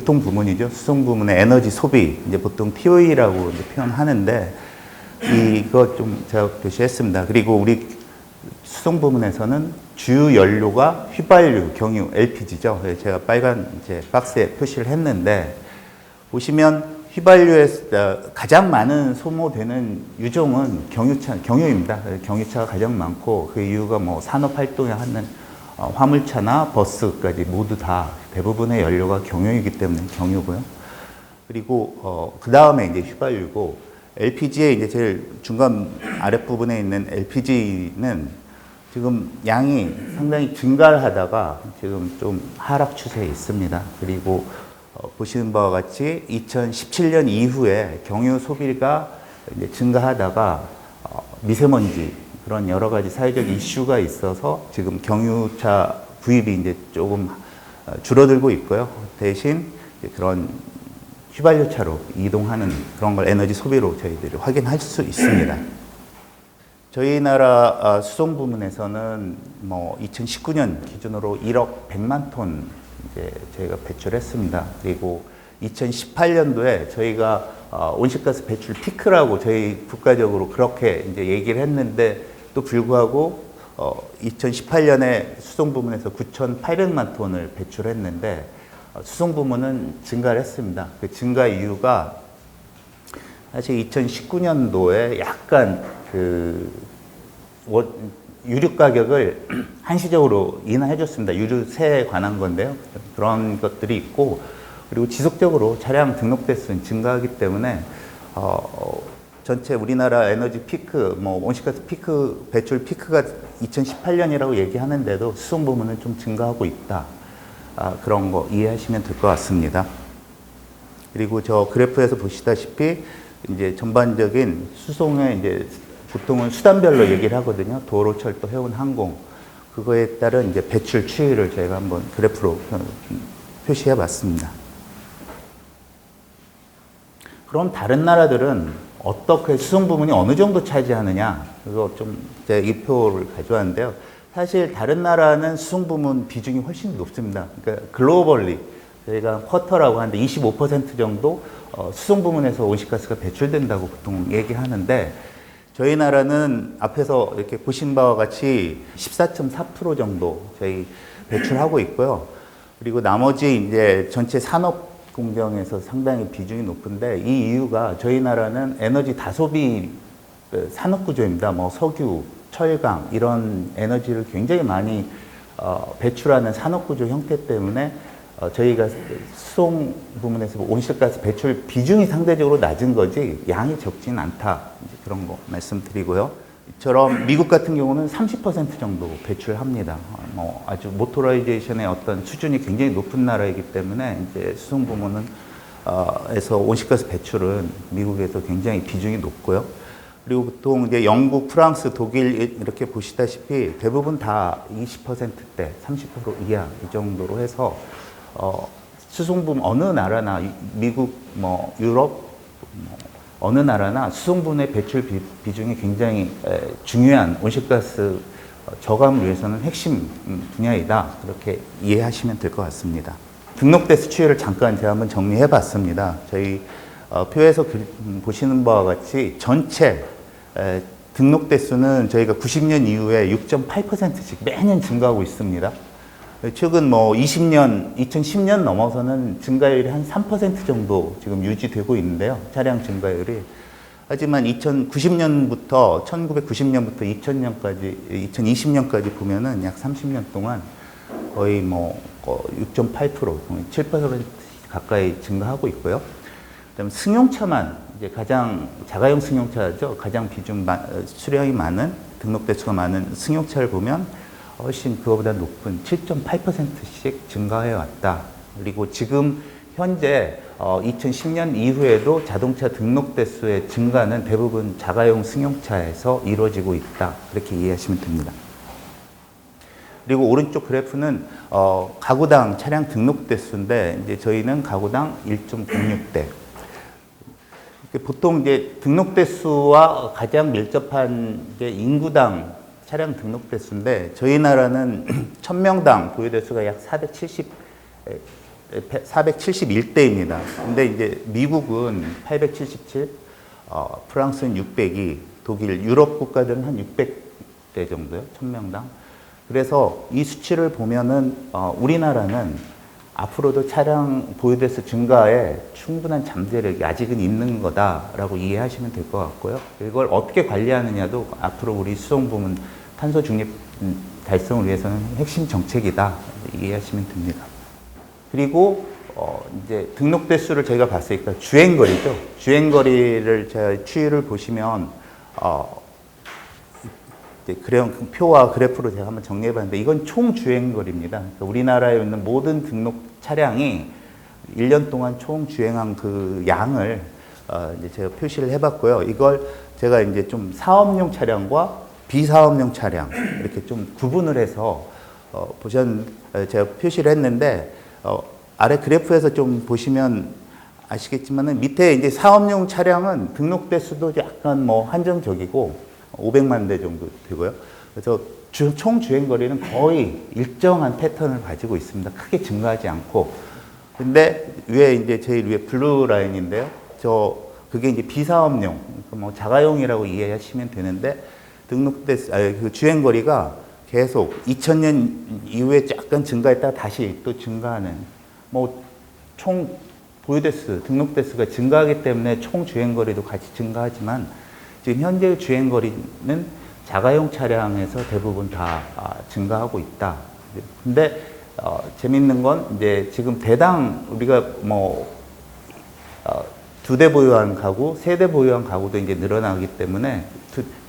보통 부문이죠. 수송 부문의 에너지 소비, 이제 보통 POE라고 이제 표현하는데, 이거 좀 제가 표시했습니다. 그리고 우리 수송 부문에서는 주요 연료가 휘발유, 경유, LPG죠. 제가 빨간 이제 박스에 표시를 했는데, 보시면 휘발유에서 가장 많은 소모되는 유종은 경유입니다. 경유차가 가장 많고, 그 이유가 뭐 산업 활동에 하는 화물차나 버스까지 모두 다 대부분의 연료가 경유이기 때문에 경유고요. 그리고 그 다음에 이제 휘발유고, LPG의 이제 제일 중간 아랫부분에 있는 LPG는 지금 양이 상당히 증가를 하다가 지금 좀 하락 추세에 있습니다. 그리고 보시는 바와 같이 2017년 이후에 경유 소비가 이제 증가하다가 미세먼지 그런 여러 가지 사회적 이슈가 있어서 지금 경유차 구입이 이제 조금 줄어들고 있고요. 대신 그런 휘발유차로 이동하는 그런 걸 에너지 소비로 저희들이 확인할 수 있습니다. 저희 나라 수송 부문에서는 뭐 2019년 기준으로 1억 100만 톤 이제 저희가 배출했습니다. 그리고 2018년도에 저희가 온실가스 배출 피크라고 저희 국가적으로 그렇게 이제 얘기를 했는데 또 불구하고 2018년에 수송 부문에서 9,800만 톤을 배출했는데 수송 부문은 증가를 했습니다. 그 증가 이유가 사실 2019년도에 약간 그 유류 가격을 한시적으로 인하해 줬습니다. 유류세에 관한 건데요. 그런 것들이 있고, 그리고 지속적으로 차량 등록 대수는 증가하기 때문에 전체 우리나라 에너지 피크, 뭐 온실가스 피크, 배출 피크가 2018년이라고 얘기하는데도 수송 부문은 좀 증가하고 있다. 그런 거 이해하시면 될 것 같습니다. 그리고 저 그래프에서 보시다시피 이제 전반적인 수송의 이제 보통은 수단별로 얘기를 하거든요. 도로, 철도, 해운, 항공. 그거에 따른 이제 배출 추이를 저희가 한번 그래프로 표시해 봤습니다. 그럼 다른 나라들은 어떻게 수송 부문이 어느 정도 차지하느냐? 그거 좀 제가 이 표를 가져왔는데요. 사실 다른 나라는 수송 부문 비중이 훨씬 높습니다. 그러니까 글로벌리 저희가 쿼터라고 하는데 25% 정도 수송 부문에서 온실가스가 배출된다고 보통 얘기하는데, 저희 나라는 앞에서 이렇게 보신 바와 같이 14.4% 정도 저희 배출하고 있고요. 그리고 나머지 이제 전체 산업 공정에서 상당히 비중이 높은데, 이 이유가 저희 나라는 에너지 다소비 산업 구조입니다. 뭐 석유, 철강 이런 에너지를 굉장히 많이 배출하는 산업 구조 형태 때문에 저희가 수송 부문에서 온실가스 배출 비중이 상대적으로 낮은 거지 양이 적지는 않다. 그런 거 말씀드리고요. 이처럼 미국 같은 경우는 30% 정도 배출합니다. 뭐 아주 모토라이제이션의 어떤 수준이 굉장히 높은 나라이기 때문에 이제 수송 부문은 에서 온실가스 배출은 미국에서 굉장히 비중이 높고요. 그리고 보통 이제 영국, 프랑스, 독일 이렇게 보시다시피 대부분 다 20%대, 30% 이하 이 정도로 해서 수송 부문 어느 나라나 미국, 뭐 유럽, 어느 나라나 수송 부문의 배출 비중이 굉장히 중요한 온실가스 저감을 위해서는 핵심 분야이다. 그렇게 이해하시면 될 것 같습니다. 등록 대수 추이를 잠깐 제가 한번 정리해 봤습니다. 저희 표에서 보시는 바와 같이 전체 등록 대수는 저희가 90년 이후에 6.8%씩 매년 증가하고 있습니다. 최근 뭐 2010년 넘어서는 증가율이 한 3% 정도 지금 유지되고 있는데요. 차량 증가율이. 하지만 1990년부터 2020년까지 보면은 약 30년 동안 거의 뭐 6.8%, 7% 가까이 증가하고 있고요. 그다음에 승용차만 이제 가장 자가용 승용차죠. 가장 수량이 많은 등록 대수가 많은 승용차를 보면 훨씬 그거보다 높은 7.8%씩 증가해 왔다. 그리고 지금 현재 2010년 이후에도 자동차 등록 대수의 증가는 대부분 자가용 승용차에서 이루어지고 있다. 그렇게 이해하시면 됩니다. 그리고 오른쪽 그래프는 가구당 차량 등록 대수인데 이제 저희는 가구당 1.06대. 보통 이제 등록 대수와 가장 밀접한 게 인구당 차량 등록 대수인데, 저희 나라는 1000명당 보유 대수가 약 470 471대입니다. 근데 이제 미국은 877, 프랑스는 602, 독일, 유럽 국가들은 한 600대 정도요, 1000명당. 그래서 이 수치를 보면은 우리나라는 앞으로도 차량 보유대수 증가에 충분한 잠재력이 아직은 있는 거다라고 이해하시면 될 것 같고요. 이걸 어떻게 관리하느냐도 앞으로 우리 수송부문 탄소 중립 달성을 위해서는 핵심 정책이다 이해하시면 됩니다. 그리고 이제 등록 대수를 저희가 봤으니까 주행거리죠. 주행거리를 제가 추이를 보시면 그냥 표와 그래프로 제가 한번 정리해봤는데 이건 총 주행거리입니다. 그러니까 우리나라에 있는 모든 등록 차량이 1년 동안 총 주행한 그 양을 이제 제가 표시를 해봤고요. 이걸 제가 이제 좀 사업용 차량과 비사업용 차량 이렇게 좀 구분을 해서 제가 표시를 했는데 아래 그래프에서 좀 보시면 아시겠지만은 밑에 이제 사업용 차량은 등록 대수도 약간 뭐 한정적이고 500만 대 정도 되고요. 그래서 총 주행 거리는 거의 일정한 패턴을 가지고 있습니다. 크게 증가하지 않고. 근데 위에 이제 제일 위에 블루 라인인데요. 그게 이제 비사업용, 뭐 자가용이라고 이해하시면 되는데 그 주행 거리가 계속 2000년 이후에 약간 증가했다가 다시 또 증가하는 뭐 총 보유 대수, 등록 대수가 증가하기 때문에 총 주행 거리도 같이 증가하지만 지금 현재 주행 거리는 자가용 차량에서 대부분 다 증가하고 있다. 근데 재밌는 건 이제 지금 대당 우리가 뭐 2대 보유한 가구, 3대 보유한 가구도 이제 늘어나기 때문에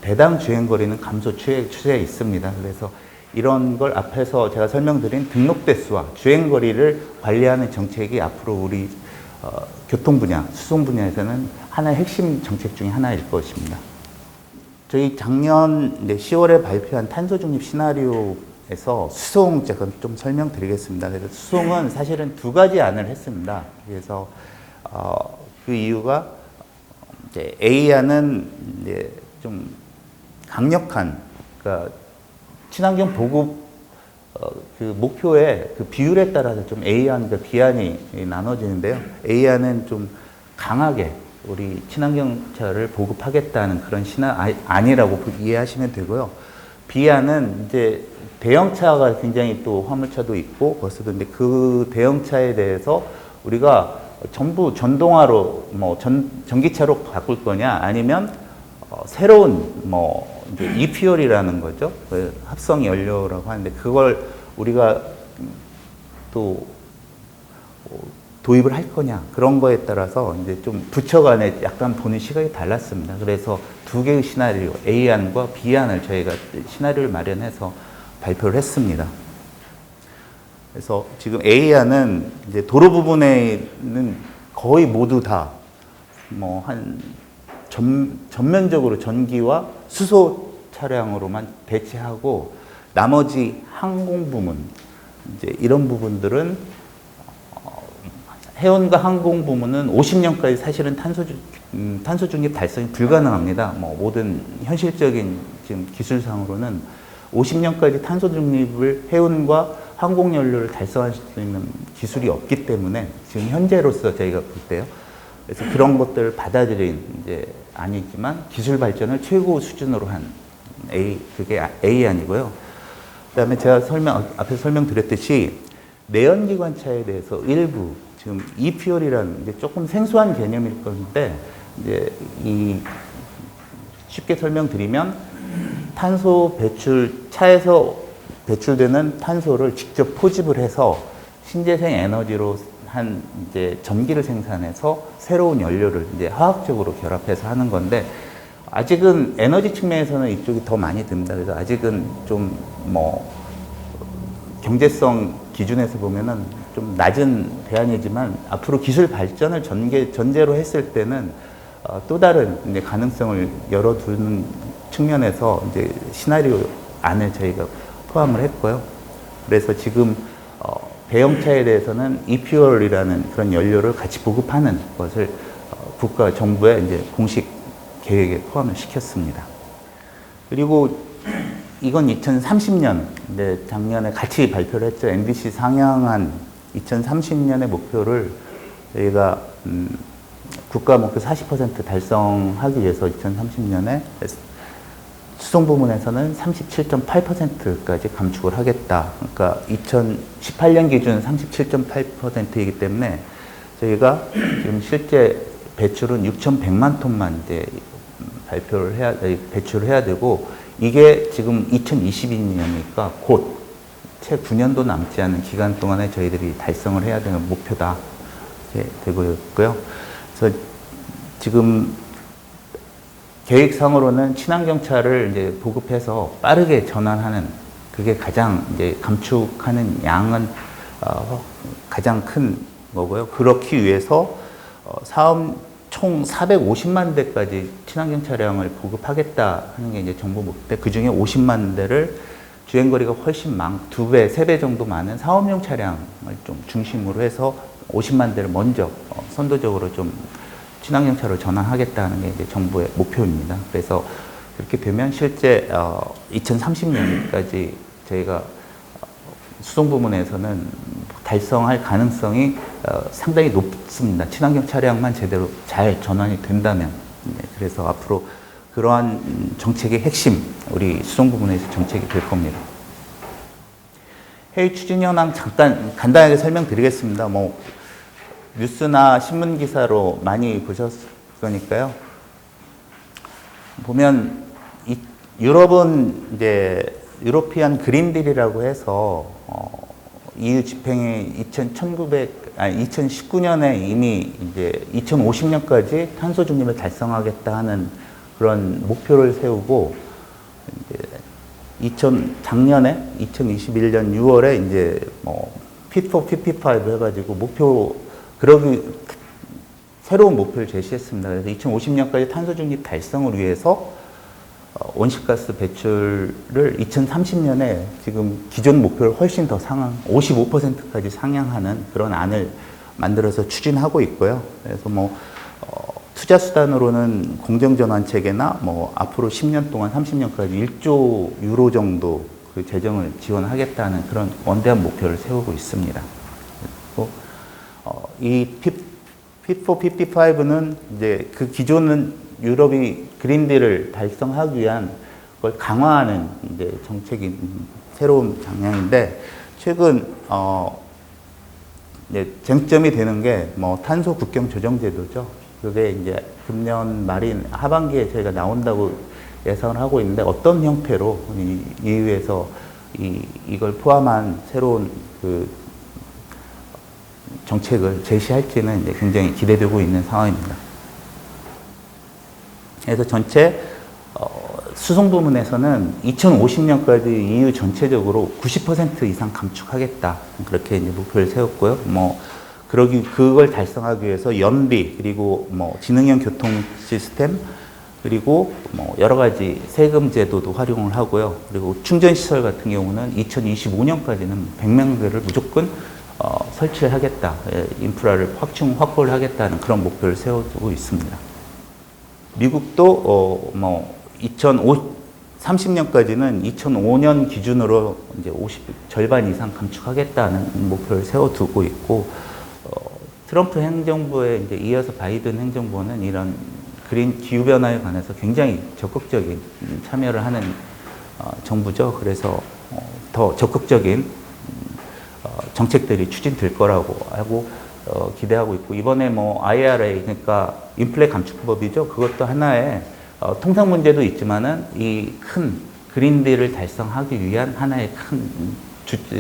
대당 주행 거리는 감소 추세에 있습니다. 그래서 이런 걸 앞에서 제가 설명드린 등록 대수와 주행 거리를 관리하는 정책이 앞으로 우리 교통 분야, 수송 분야에서는 하나의 핵심 정책 중에 하나일 것입니다. 저희 작년 10월에 발표한 탄소 중립 시나리오에서 수송 제가 좀 설명드리겠습니다. 그래서 수송은 사실은 2가지 안을 했습니다. 그래서 그 이유가 이제 A안은 이제 좀 강력한, 그러니까 친환경 보급 그 목표의 그 비율에 따라서 좀 A안과 B안이 나눠지는데요. A안은 좀 강하게 우리 친환경차를 보급하겠다는 그런 안이라고 이해하시면 되고요. B안은 이제 대형차가 굉장히 또 화물차도 있고 버스도 있는데 그 대형차에 대해서 우리가 전부 전동화로 뭐 전기차로 바꿀 거냐 아니면 새로운 뭐 이제 e퓨얼이라는 거죠. 그 합성 연료라고 하는데 그걸 우리가 또 도입을 할 거냐 그런 거에 따라서 이제 좀 부처 간에 약간 보는 시각이 달랐습니다. 그래서 2개의 시나리오 A안과 B안을 저희가 시나리오를 마련해서 발표를 했습니다. 그래서 지금 A안은 이제 도로 부분에는 거의 모두 다 뭐 한 전면적으로 전기와 수소 차량으로만 대체하고 나머지 항공 부문 이제 이런 부분들은 해운과 항공 부문은 50년까지 사실은 탄소 중립 달성이 불가능합니다. 뭐 모든 현실적인 지금 기술상으로는 50년까지 탄소 중립을 해운과 항공 연료를 달성할 수 있는 기술이 없기 때문에 지금 현재로서 저희가 볼 때요. 그래서 그런 것들을 받아들인 이제 아니지만 기술 발전을 최고 수준으로 한 그게 A안이고요. 그다음에 제가 앞에서 설명드렸듯이 내연기관차에 대해서 일부 지금 e퓨얼이라는 이제 조금 생소한 개념일 건데 이제 쉽게 설명드리면 탄소 배출 차에서 배출되는 탄소를 직접 포집을 해서 신재생 에너지로 한 이제 전기를 생산해서 새로운 연료를 이제 화학적으로 결합해서 하는 건데 아직은 에너지 측면에서는 이쪽이 더 많이 듭니다. 그래서 아직은 좀 뭐 경제성 기준에서 보면은 좀 낮은 대안이지만 앞으로 기술 발전을 전제로 했을 때는 또 다른 이제 가능성을 열어두는 측면에서 이제 시나리오 안에 저희가 포함을 했고요. 그래서 지금 대형차에 대해서는 e퓨얼이라는 그런 연료를 같이 보급하는 것을 국가 정부의 이제 공식 계획에 포함을 시켰습니다. 그리고 이건 2030년 작년에 같이 발표를 했죠. NDC 상향안 2030년의 목표를 저희가 국가 목표 40% 달성하기 위해서 2030년에 수송 부문에서는 37.8%까지 감축을 하겠다. 그러니까 2018년 기준 37.8%이기 때문에 저희가 지금 실제 배출은 6,100만 톤만 이제 배출을 해야 되고, 이게 지금 2022년이니까 곧 채 9년도 남지 않은 기간 동안에 저희들이 달성을 해야 되는 목표다. 이렇게 되고 있고요. 그래서 지금 계획상으로는 친환경차를 이제 보급해서 빠르게 전환하는, 그게 가장 이제 감축하는 양은 가장 큰 거고요. 그렇기 위해서 사업 총 450만 대까지 친환경 차량을 보급하겠다 하는 게 이제 정부 목표인데, 그 중에 50만 대를 주행거리가 훨씬 2배, 3배 정도 많은 사업용 차량을 좀 중심으로 해서 50만 대를 먼저 선도적으로 좀 친환경차로 전환하겠다는 게 이제 정부의 목표입니다. 그래서 그렇게 되면 실제 2030년까지 저희가 수송 부문에서는 달성할 가능성이 상당히 높습니다. 친환경 차량만 제대로 잘 전환이 된다면. 그래서 앞으로 그러한 정책의 핵심, 우리 수송 부문에서 정책이 될 겁니다. 해외 추진 현황 잠깐 간단하게 설명드리겠습니다. 뭐 뉴스나 신문 기사로 많이 보셨을 거니까요. 보면 유럽은 이제 유로피안 그린딜이라고 해서 EU 집행이 2019년에 이미 이제 2050년까지 탄소 중립을 달성하겠다 하는 그런 목표를 세우고, 이제 작년에 2021년 6월에 이제 뭐 Fit for 55 해가지고 새로운 목표를 제시했습니다. 그래서 2050년까지 탄소 중립 달성을 위해서 온실가스 배출을 2030년에 지금 기존 목표를 훨씬 더 55%까지 상향하는 그런 안을 만들어서 추진하고 있고요. 그래서 뭐 투자 수단으로는 공정전환 체계나 뭐 앞으로 10년 동안 30년까지 1조 유로 정도 그 재정을 지원하겠다는 그런 원대한 목표를 세우고 있습니다. 그리고 이 Fit for 55는 이제 그 기존은 유럽이 그린딜을 달성하기 위한 걸 강화하는 이제 정책인 새로운 방향인데, 최근 이제 쟁점이 되는 게 뭐 탄소 국경 조정 제도죠. 그게 이제 금년 말인 하반기에 저희가 나온다고 예상을 하고 있는데, 어떤 형태로 이 EU에서 이걸 포함한 새로운 그 정책을 제시할지는 이제 굉장히 기대되고 있는 상황입니다. 그래서 전체 수송 부문에서는 2050년까지 EU 전체적으로 90% 이상 감축하겠다, 그렇게 이제 목표를 세웠고요. 뭐 그걸 달성하기 위해서 연비, 그리고 뭐 지능형 교통 시스템, 그리고 뭐 여러 가지 세금 제도도 활용을 하고요. 그리고 충전 시설 같은 경우는 2025년까지는 100만 대를 무조건 설치를 하겠다, 인프라를 확보를 하겠다는 그런 목표를 세우고 있습니다. 미국도 뭐 2030년까지는 2005년 기준으로 이제 절반 이상 감축하겠다는 목표를 세워두고 있고, 트럼프 행정부에 이제 이어서 바이든 행정부는 이런 그린 기후 변화에 관해서 굉장히 적극적인 참여를 하는 정부죠. 그래서 더 적극적인 정책들이 추진될 거라고 하고 기대하고 있고, 이번에 뭐 IRA, 그러니까 인플레 감축법이죠. 그것도 하나의 통상 문제도 있지만은 이 큰 그린딜을 달성하기 위한 하나의 큰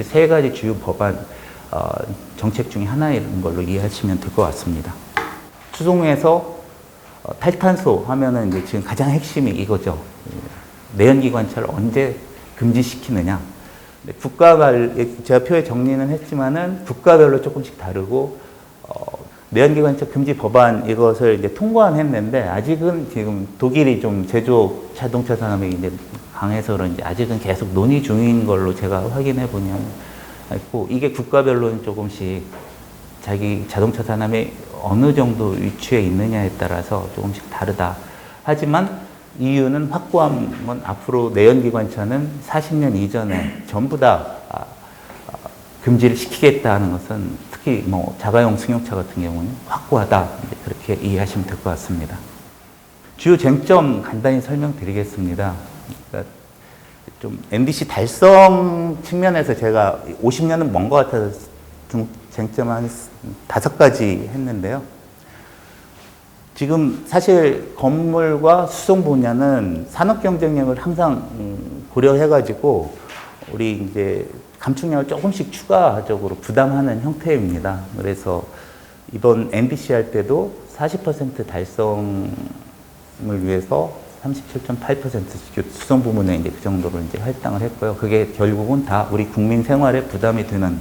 세 가지 주요 법안 정책 중에 하나인 걸로 이해하시면 될 것 같습니다. 수송에서 탈탄소 하면은 이제 지금 가장 핵심이 이거죠. 내연기관차를 언제 금지시키느냐. 제가 표에 정리는 했지만은 국가별로 조금씩 다르고, 내연기관차 금지 법안 이것을 이제 통과는 했는데, 아직은 지금 독일이 좀 제조업 자동차 산업이 이제 강해서 그런지 아직은 계속 논의 중인 걸로 제가 확인해 보면 있고, 이게 국가별로는 조금씩 자기 자동차 산업이 어느 정도 위치에 있느냐에 따라서 조금씩 다르다. 하지만 EU는 확고한 건 앞으로 내연기관차는 40년 이전에 전부 다 금지를 시키겠다 하는 것은 특히 뭐 자가용 승용차 같은 경우는 확고하다. 그렇게 이해하시면 될 것 같습니다. 주요 쟁점 간단히 설명드리겠습니다. 그러니까 좀 NDC 달성 측면에서 제가 50년은 먼 것 같아서 좀 쟁점 한 5가지 했는데요. 지금 사실 건물과 수송 분야는 산업 경쟁력을 항상 고려해가지고 우리 이제 감축량을 조금씩 추가적으로 부담하는 형태입니다. 그래서 이번 NDC 할 때도 40% 달성을 위해서 37.8% 수송 부문에 이제 그 정도로 이제 할당을 했고요. 그게 결국은 다 우리 국민 생활에 부담이 되는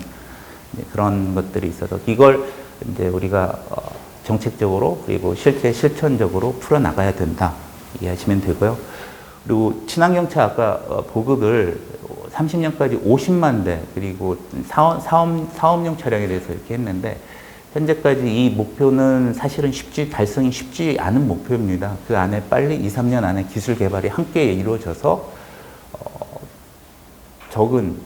그런 것들이 있어서 이걸 이제 우리가 정책적으로 그리고 실제 실천적으로 풀어 나가야 된다 이해하시면 되고요. 그리고 친환경차 아까 보급을 30년까지 50만 대 그리고 사업용 차량에 대해서 이렇게 했는데 현재까지 이 목표는 사실은 달성이 쉽지 않은 목표입니다. 그 안에 빨리 2, 3년 안에 기술 개발이 함께 이루어져서 적은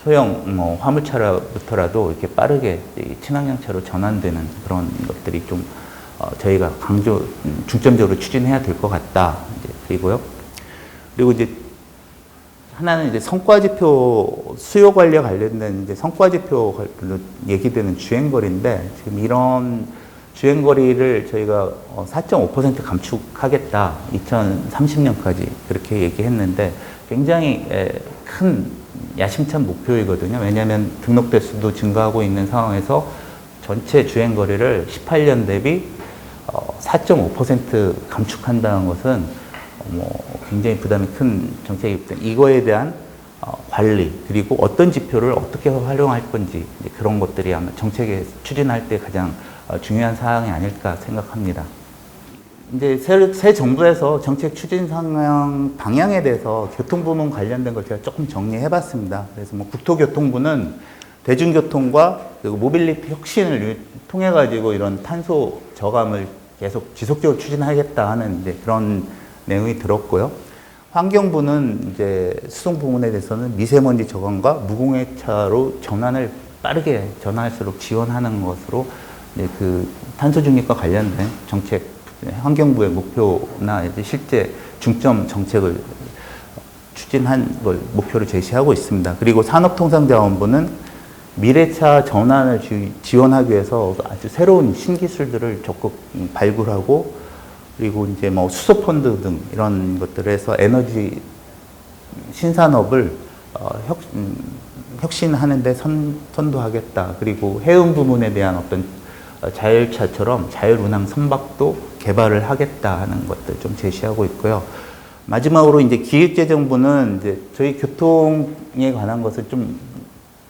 소형 화물차부터라도 이렇게 빠르게 친환경차로 전환되는 그런 것들이 좀 저희가 중점적으로 추진해야 될 것 같다. 그리고요. 그리고 이제 하나는 이제 성과지표 수요 관리와 관련된 이제 성과지표로 얘기되는 주행거리인데 지금 이런 주행거리를 저희가 4.5% 감축하겠다 2030년까지 그렇게 얘기했는데 굉장히 큰 야심찬 목표이거든요. 왜냐하면 등록 대수도 증가하고 있는 상황에서 전체 주행거리를 18년 대비 4.5% 감축한다는 것은 굉장히 부담이 큰 정책이기 때문에 이거에 대한 관리 그리고 어떤 지표를 어떻게 활용할 건지 그런 것들이 아마 정책에 추진할 때 가장 중요한 사항이 아닐까 생각합니다. 이제 새 정부에서 정책 추진 상황 방향에 대해서 교통부문 관련된 걸 제가 조금 정리해 봤습니다. 그래서 국토교통부는 대중교통과 그리고 모빌리티 혁신을 통해 가지고 이런 탄소 저감을 계속 지속적으로 추진하겠다 하는 이제 그런 내용이 들었고요. 환경부는 이제 수송 부문에 대해서는 미세먼지 저감과 무공해차로 빠르게 전환할수록 지원하는 것으로 이제 그 탄소 중립과 관련된 정책, 환경부의 목표나 이제 실제 중점 정책을 추진한 걸 목표를 제시하고 있습니다. 그리고 산업통상자원부는 미래차 전환을 지원하기 위해서 아주 새로운 신기술들을 적극 발굴하고 그리고 이제 수소펀드 등 이런 것들을 해서 에너지 신산업을 혁신하는데 선도하겠다. 그리고 해운 부문에 대한 어떤 자율차처럼 자율운항 선박도 개발을 하겠다 하는 것들 좀 제시하고 있고요. 마지막으로 이제 기획재정부는 이제 저희 교통에 관한 것을 좀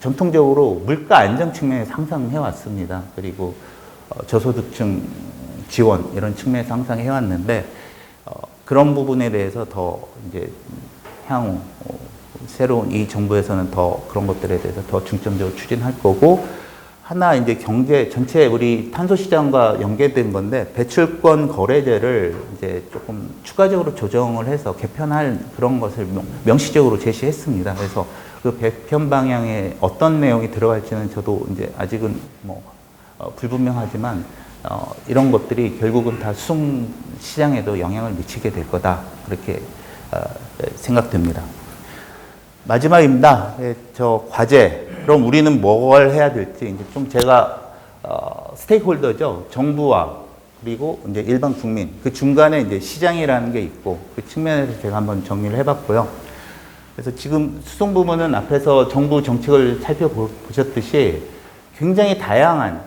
전통적으로 물가 안정 측면에서 항상 해왔습니다. 그리고 저소득층 지원 이런 측면에서 항상 해왔는데 그런 부분에 대해서 더 이제 향후 새로운 이 정부에서는 더 그런 것들에 대해서 더 중점적으로 추진할 거고 하나 이제 경제 전체 우리 탄소 시장과 연계된 건데 배출권 거래제를 이제 조금 추가적으로 조정을 해서 개편할 그런 것을 명시적으로 제시했습니다. 그래서 그 개편 방향에 어떤 내용이 들어갈지는 저도 이제 아직은 불분명하지만 이런 것들이 결국은 다 수송 시장에도 영향을 미치게 될 거다. 그렇게 생각됩니다. 마지막입니다. 저 과제. 그럼 우리는 뭘 해야 될지 이제 좀 제가 스테이크홀더죠. 정부와 그리고 이제 일반 국민 그 중간에 이제 시장이라는 게 있고 그 측면에서 제가 한번 정리를 해봤고요. 그래서 지금 수송 부문은 앞에서 정부 정책을 살펴보셨듯이 굉장히 다양한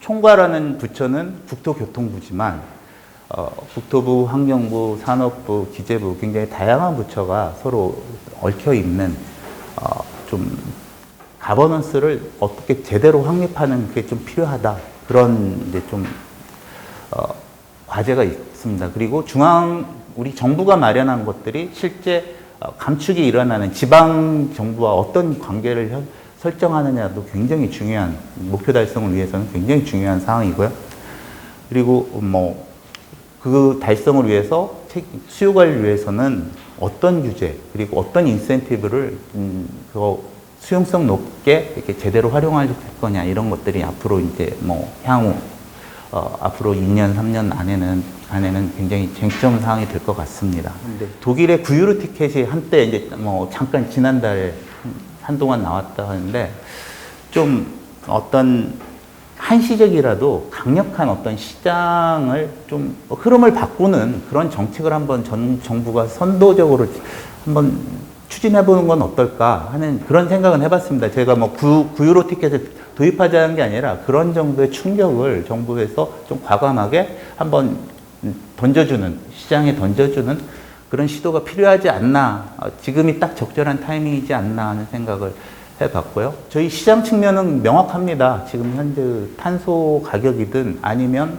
총괄하는 부처는 국토교통부지만 국토부, 환경부, 산업부, 기재부 굉장히 다양한 부처가 서로 얽혀 있는 좀 가버넌스를 어떻게 제대로 확립하는 게 좀 필요하다 그런 이제 좀 과제가 있습니다. 그리고 우리 정부가 마련한 것들이 실제 감축이 일어나는 지방 정부와 어떤 관계를 설정하느냐도 굉장히 중요한 목표 달성을 위해서는 굉장히 중요한 사항이고요. 그리고 그 달성을 위해서 수요 관리를 위해서는 어떤 규제 그리고 어떤 인센티브를 수용성 높게 이렇게 제대로 활용할 거냐 이런 것들이 앞으로 이제 뭐 향후 앞으로 2년, 3년 안에는 굉장히 쟁점 사항이 될 것 같습니다. 근데 독일의 구유로 티켓이 한때 이제 뭐 잠깐 지난달 한동안 나왔다 하는데 좀 어떤 한시적이라도 강력한 어떤 시장을 좀 흐름을 바꾸는 그런 정책을 한번 전 정부가 선도적으로 한번 추진해 보는 건 어떨까 하는 그런 생각은 해봤습니다. 제가 뭐 9유로 티켓을 도입하자는 게 아니라 그런 정도의 충격을 정부에서 좀 과감하게 한번 시장에 던져주는 그런 시도가 필요하지 않나, 지금이 딱 적절한 타이밍이지 않나 하는 생각을 해봤고요. 저희 시장 측면은 명확합니다. 지금 현재 탄소 가격이든 아니면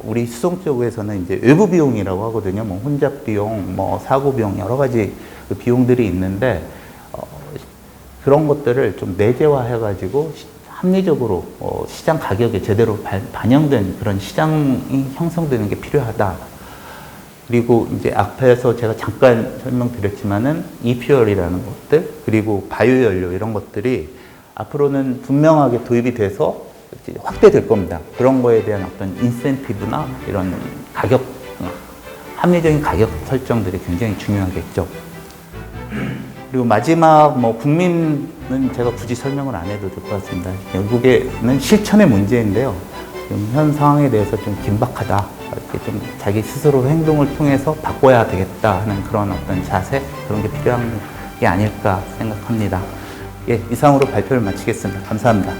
우리 수송 쪽에서는 이제 외부 비용이라고 하거든요. 뭐 혼잡 비용, 뭐 사고 비용 여러 가지 그 비용들이 있는데 그런 것들을 좀 내재화해가지고 합리적으로 시장 가격에 제대로 반영된 그런 시장이 형성되는 게 필요하다. 그리고 이제 앞에서 제가 잠깐 설명드렸지만은 이퓨얼이라는 것들 그리고 바이오 연료 이런 것들이 앞으로는 분명하게 도입이 돼서 이제 확대될 겁니다. 그런 거에 대한 어떤 인센티브나 이런 가격 합리적인 가격 설정들이 굉장히 중요하겠죠. 그리고 마지막 뭐 국민은 제가 굳이 설명을 안 해도 될 것 같습니다. 결국에는 실천의 문제인데요. 현 상황에 대해서 좀 긴박하다. 이렇게 좀 자기 스스로 행동을 통해서 바꿔야 되겠다 하는 그런 어떤 자세 그런 게 필요한 게 아닐까 생각합니다. 예, 이상으로 발표를 마치겠습니다. 감사합니다.